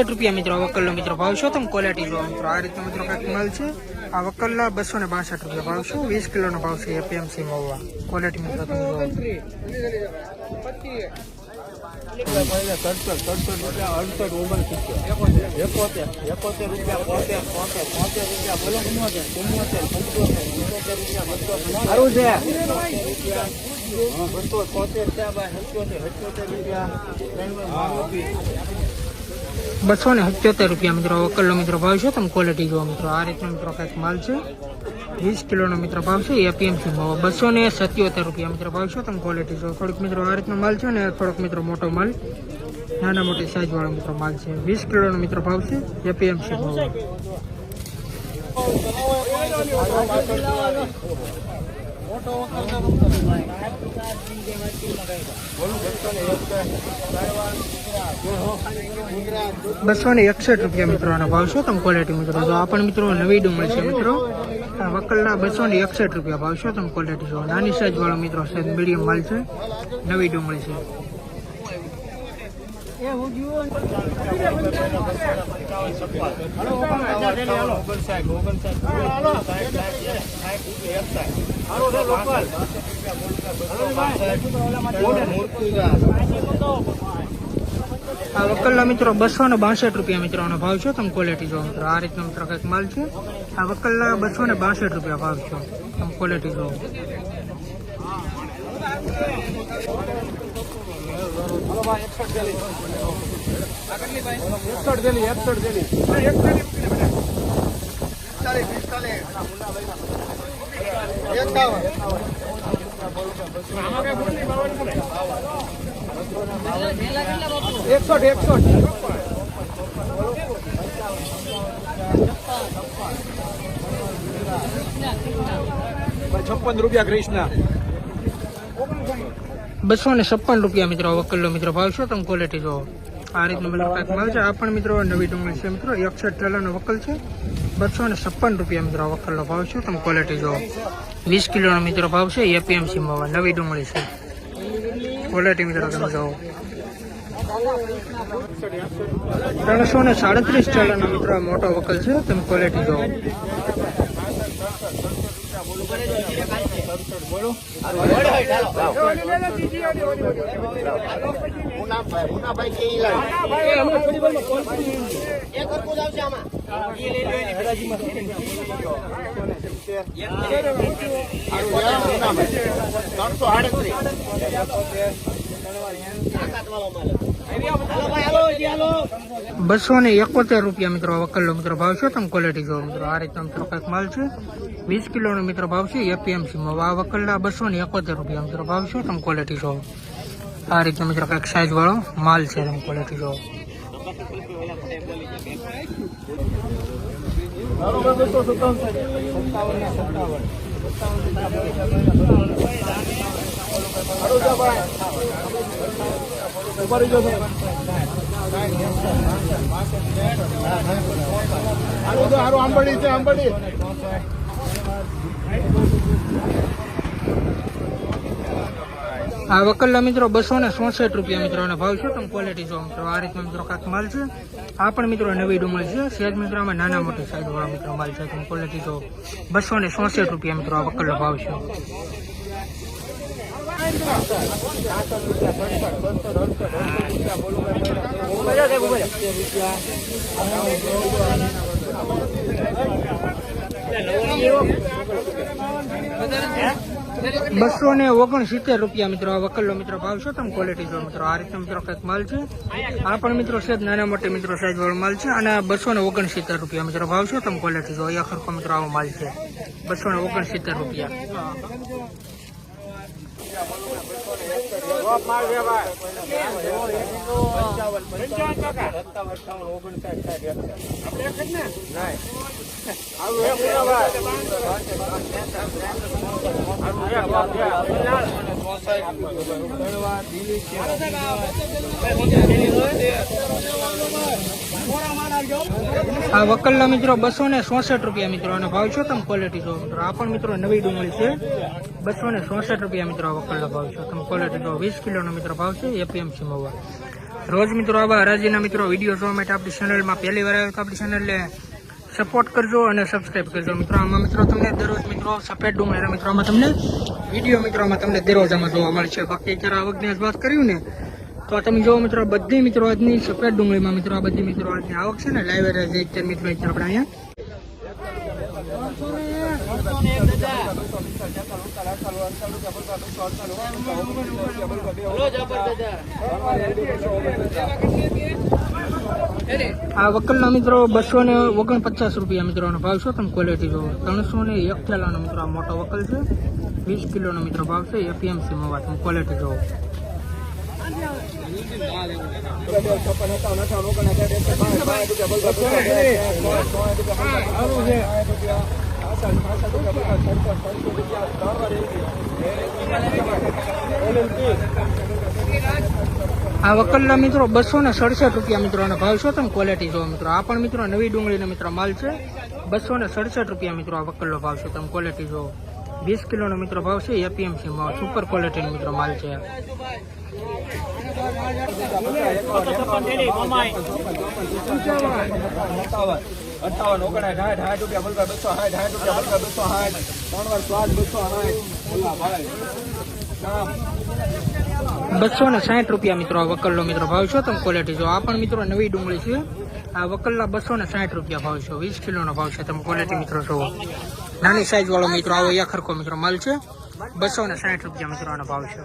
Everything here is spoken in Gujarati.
રૂપિયા મિત્રો વકલનો મિત્રો ભાવ છો તમે ક્વોલિટી જો મિત્રો આ રીતનો મિત્રો કાંઈક માલ છે આ વકલના 262 રૂપિયા ભાવ છો 20 કિલોનો ભાવ છે એપીએમસી મહુવા ક્વોલિટી મિત્રો તમે જો 277 રૂપિયા મિત્રો વકલનો મિત્રો ભાવ છે તમે ક્વોલિટી જો મિત્રો આ રીતનો મિત્રો કાંઈક માલ છે 20 કિલોનો મિત્ર ભાવ છે એપીએમસી માં 277 રૂપિયા મિત્ર ભાવ છે તમે ક્વોલિટી જો થોડુંક મિત્રો આ રીતનો માલ છે ને થોડોક મિત્રો મોટો માલ નાના મોટી સાઈઝ વાળો મિત્રો માલ છે 20 કિલોનો મિત્ર ભાવ છે એપીએમસી ભાવ ₹261 મિત્રોનો ભાવ છે તમે ક્વોલિટી મિત્રો જો આ પણ મિત્રો નવી ડુંગળી છે મિત્રો આ વકલના 261 રૂપિયા ભાવ છે તમે ક્વોલિટી જો નાની સાઈઝ વાળો મિત્રો છે મીડિયમ માલ છે નવી ડુંગળી છે આ વકલના મિત્રો 262 રૂપિયા મિત્રોનો ભાવ છે તમે ક્વોલિટી જો મિત્રો આ રીતનો મિત્રો કંઈક માલ છે આ વકલના 262 રૂપિયા ભાવ છે તમે ક્વોલિટી જો ₹56 કૃષ્ણ 256 રૂપિયા મિત્રો વકલનો મિત્રો ભાવ છે તમે ક્વોલિટી જો આ રીતનો મિત્રો કાંઈક માલ છે આ પણ મિત્રો નવી ડુંગળી છે મિત્રો 61 ઠેલાનો વકલ છે 256 રૂપિયા મિત્રો વકલનો ભાવ છે તમે ક્વોલિટી જો 20 કિલોનો મિત્રો ભાવ છે એપીએમસી માં નવી ડુંગળી છે ક્વોલિટી મિત્રો તમે જો 337 ઠેલાનો મિત્રો મોટો વકલ છે તમે ક્વોલિટી જો ₹271 મિત્રો વકલનો મિત્રો ભાવ છે તમે ક્વોલિટી જો મિત્રો આ રીતનો મિત્રો કાંઈક માલ છે 20 કિલોનો મિત્રો ભાવ છે એપીએમસી માં આ વકલના ₹271 મિત્રો ભાવ છે તમે ક્વોલિટી જો આ રીતનો મિત્રો કાંઈક સાઈઝ વાળો માલ છે તમે ક્વોલિટી જો આ વકલના મિત્રો 266 રૂપિયા મિત્રોનો ભાવ છે તમે ક્વોલિટી જો મિત્રો આ રીતનો મિત્રો કાંઈક માલ છે આ પણ મિત્રો નવી ડુંગળી છે સેજ મિત્રોમાં નાના મોટી સાઈઝ વાળો મિત્રો માલ છે તમે ક્વોલિટી જો 266 રૂપિયા મિત્રો આ વકલનો ભાવ છે ₹269 મિત્રો આ વકલનો મિત્રો ભાવ છે તમે ક્વોલિટી જો મિત્રો આ રીતનો મિત્રો કંઈક માલ છે આ પણ મિત્રો છે નાના મોટી મિત્રો સાઈઝ વાળો માલ છે અને ₹269 મિત્રો ભાવ છે તમે ક્વોલિટી જો અહીંયા ખરખો મિત્રો આવો માલ છે ₹269 રૂપિયા આ વકલના મિત્રો 266 રૂપિયા મિત્રો અને ભાવ છો તમે ક્વોલિટી જો મિત્રો. આ પણ મિત્રો નવી ડુંગળી છે 266 રૂપિયા મિત્રો આ વકલનો ભાવ છે તમે ક્વોલિટી જો. 20 કિલોનો મિત્રો ભાવ છે એપીએમસી મહુવા. રોજ મિત્રો આવા હરાજીના મિત્રો વિડીયો જોવા માટે આપણી ચેનલમાં પહેલી વાર આવ્યો તો આપણી ચેનલને સપોર્ટ કરજો અને સબસ્ક્રાઈબ કરજો મિત્રો. આમાં મિત્રો તમને દરરોજ મિત્રો સફેદ ડુંગળીના મિત્રો આમાં તમને વિડીયો મિત્રો આમાં તમને દરરોજ આમાં જોવા મળશે. બાકી અત્યારે આવકની વાત કર્યું ને તો તમે જોવો મિત્રો બધી મિત્રો આજની સફેદ ડુંગળીમાં મિત્રો આ બધી મિત્રો આજની આવક છે ને લાઈવ અત્યારે મિત્રો આપણે અહીંયા આ વકલના મિત્રો 249 રૂપિયા મિત્રોનો ભાવ છે તમે ક્વોલિટી જો. 301 થેલાનો મિત્રો આ મોટો વકલ છે 20 કિલોનો મિત્રો ભાવ છે એપીએમસી મહુવા તમે ક્વોલિટી જો. આ વકલના મિત્રો 267 રૂપિયા મિત્રોનો ભાવ છે તમે ક્વોલિટી જો મિત્રો. આ પણ મિત્રો નવી ડુંગળીનો મિત્રો માલ છે 267 રૂપિયા મિત્રો આ વકલનો ભાવ છે તમે ક્વોલિટી જો. 20 કિલોનો મિત્રો ભાવ છે એપીએમસી માં સુપર ક્વોલિટીનો મિત્રો માલ છે. ₹260 મિત્રો આ વકલનો મિત્રો ભાવ છે તમે ક્વોલિટી જો. આ પણ મિત્રો નવી ડુંગળી છે આ વકલના 260 રૂપિયા ભાવ છે 20 કિલોનો ભાવ છે તમે ક્વોલિટી મિત્રો જોવો. નાની સાઈઝ વાળો મિત્રો આવો યા ખરખો મિત્રો માલ છે 260 રૂપિયા મિત્રો આનો ભાવ છે.